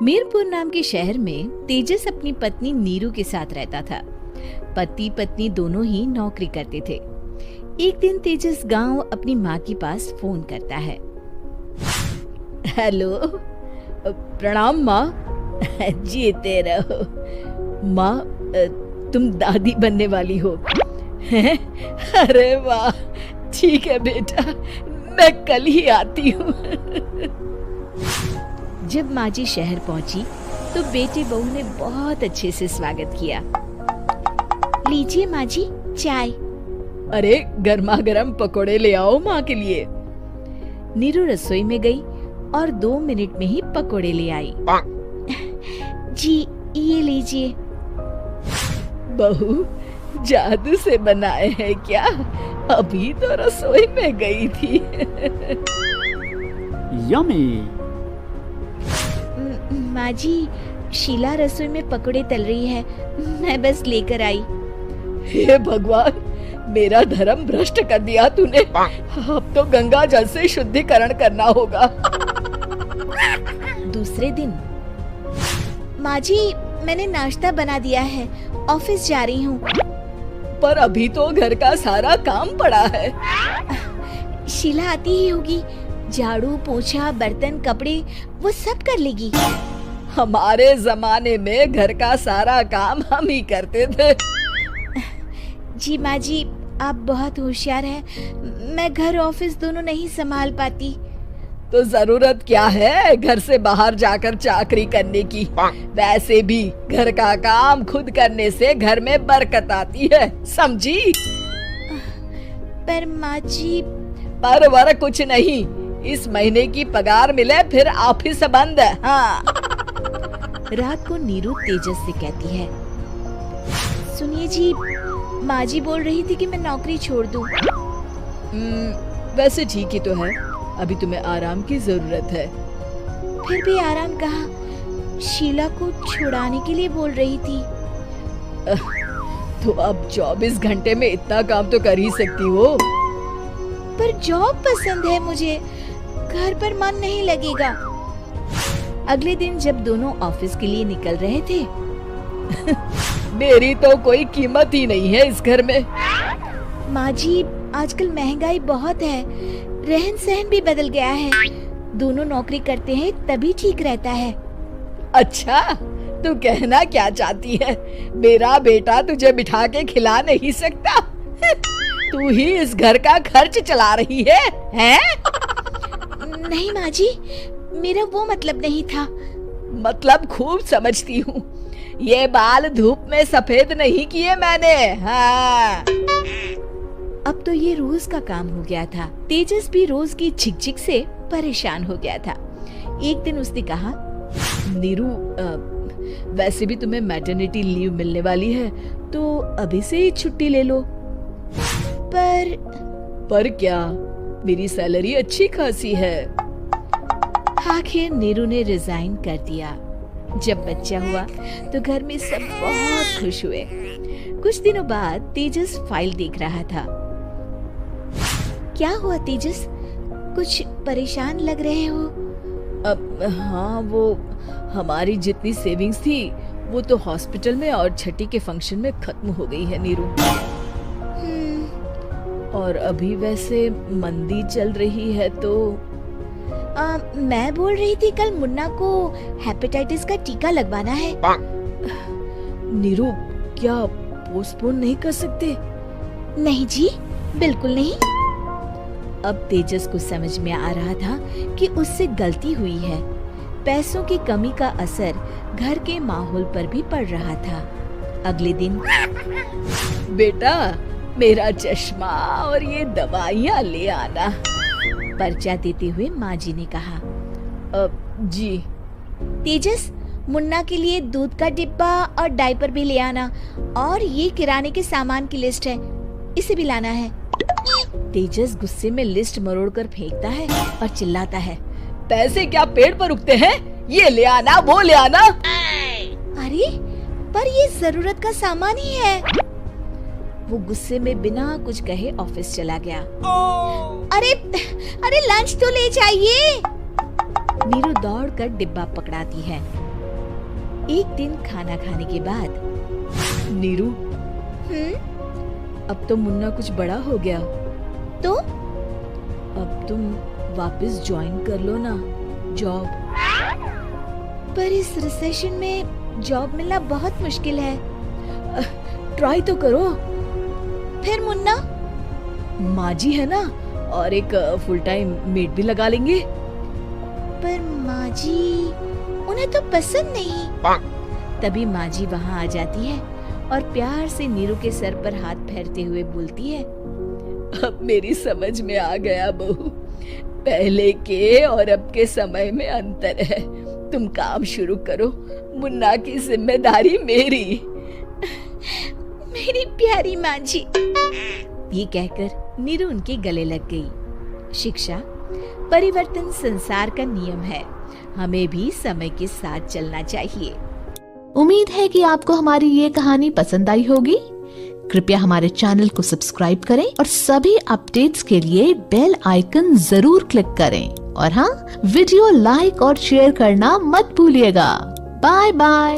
मीरपुर नाम के शहर में तेजस अपनी पत्नी नीरू के साथ रहता था। पति पत्नी दोनों ही नौकरी करते थे। एक दिन तेजस गांव अपनी माँ के पास फोन करता है। हेलो, प्रणाम माँ। जीते रहो माँ, तुम दादी बनने वाली हो हैं? अरे वाह, ठीक है बेटा, मैं कल ही आती हूँ। जब माँ जी शहर पहुंची तो बेटे बहू ने बहुत अच्छे से स्वागत किया। लीजिए माँ जी चाय। अरे गर्मा गर्म पकोड़े ले आओ माँ के लिए। नीरू रसोई में गई और 2 मिनट में ही पकोड़े ले आई। जी ये लीजिए। बहू जादू से बनाए हैं क्या? अभी तो रसोई में गई थी। यम्मी। माँ जी, शीला रसोई में पकोड़े तल रही है, मैं बस लेकर आई। हे भगवान, मेरा धर्म भ्रष्ट कर दिया तूने। अब तो गंगा जल से शुद्धिकरण करना होगा। दूसरे दिन, माँ जी मैंने नाश्ता बना दिया है, ऑफिस जा रही हूँ। पर अभी तो घर का सारा काम पड़ा है। शीला आती ही होगी, झाड़ू पोछा बर्तन कपड़े वो सब कर लेगी। हमारे जमाने में घर का सारा काम हम ही करते थे। जी माँ जी, आप बहुत होशियार हैं, मैं घर ऑफिस दोनों नहीं संभाल पाती। तो जरूरत क्या है घर से बाहर जाकर चाकरी करने की? वैसे भी घर का काम खुद करने से घर में बरकत आती है, समझी? पर माँ जी। पर वर कुछ नहीं, इस महीने की पगार मिले फिर ऑफिस बंद। हाँ। रात को नीरू तेजस से कहती है, सुनिए जी, माँ जी बोल रही थी कि मैं नौकरी छोड़ दूं। वैसे ठीक ही तो है, अभी तुम्हें आराम की जरूरत है। फिर भी आराम कहाँ, शीला को छुड़ाने के लिए बोल रही थी। तो अब 24 घंटे में इतना काम तो कर ही सकती हो। पर जॉब पसंद है मुझे, घर पर मन नहीं लगेगा। अगले दिन जब दोनों ऑफिस के लिए निकल रहे थे, मेरी तो कोई कीमत ही नहीं है इस घर में। माँ जी, आजकल महंगाई बहुत है, रहन सहन भी बदल गया है, दोनों नौकरी करते हैं तभी ठीक रहता है। अच्छा, तू कहना क्या चाहती है? मेरा बेटा तुझे बिठा के खिला नहीं सकता? तू ही इस घर का खर्च चला रही है, हैं? नहीं माँ जी, मेरा वो मतलब नहीं था। मतलब खूब समझती हूँ, ये बाल धूप में सफेद नहीं किए मैंने। हाँ। अब तो ये रोज का काम हो गया था। तेजस भी रोज की झिकझिक से परेशान हो गया था। एक दिन उसने कहा, नीरू, वैसे भी तुम्हें मैटरनिटी लीव मिलने वाली है, तो अभी से ही छुट्टी ले लो। पर क्या, मेरी सैलरी अच्छी खासी है। आखिर नीरू ने रिजाइन कर दिया। जब बच्चा हुआ तो घर में सब बहुत खुश हुए। कुछ दिनों बाद तेजस फाइल देख रहा था। क्या हुआ तेजस, कुछ परेशान लग रहे हो? हाँ, वो हमारी जितनी सेविंग्स थी वो तो हॉस्पिटल में और छठी के फंक्शन में खत्म हो गई है नीरू। और अभी वैसे मंदी चल रही है तो मैं बोल रही थी कल मुन्ना को हेपेटाइटिस का टीका लगवाना है। नीरू, क्या पोस्टपोन नहीं कर सकते? नहीं जी, बिल्कुल नहीं। अब तेजस को समझ में आ रहा था कि उससे गलती हुई है। पैसों की कमी का असर घर के माहौल पर भी पड़ रहा था। अगले दिन, बेटा मेरा चश्मा और ये दवाइयाँ ले आना, पर्चा देते हुए माँ जी ने कहा। जी। तेजस, मुन्ना के लिए दूध का डिब्बा और डायपर भी ले आना, और ये किराने के सामान की लिस्ट है, इसे भी लाना है। तेजस गुस्से में लिस्ट मरोड़कर फेंकता है और चिल्लाता है, पैसे क्या पेड़ पर उगते हैं? ये ले आना, वो ले आना। अरे पर ये जरूरत का सामान ही है। वो गुस्से में बिना कुछ कहे ऑफिस चला गया। अरे अरे लंच तो ले जाइए। नीरू दौड़कर डिब्बा पकड़ाती है। एक दिन खाना खाने के बाद, नीरू, अब तो मुन्ना कुछ बड़ा हो गया, तो अब तुम वापस ज्वाइन कर लो ना जॉब। पर इस रिसेशन में जॉब मिलना बहुत मुश्किल है। ट्राई तो करो। फिर मुन्ना? माँ जी है ना, और एक फुल टाइम मेड भी लगा लेंगे। पर माँ जी, उन्हें तो पसंद नहीं। तभी माँ जी वहाँ आ जाती है और प्यार से नीरू के सर पर हाथ फेरते हुए बोलती है, अब मेरी समझ में आ गया बहू, पहले के और अब के समय में अंतर है। तुम काम शुरू करो, मुन्ना की जिम्मेदारी मेरी। मेरी प्यारी माँ जी। ये कहकर नीरू उनके गले लग गई। शिक्षा, परिवर्तन संसार का नियम है, हमें भी समय के साथ चलना चाहिए। उम्मीद है कि आपको हमारी ये कहानी पसंद आई होगी। कृपया हमारे चैनल को सब्सक्राइब करें और सभी अपडेट्स के लिए बेल आइकन जरूर क्लिक करें। और हाँ, वीडियो लाइक और शेयर करना मत भूलिएगा। Bye bye.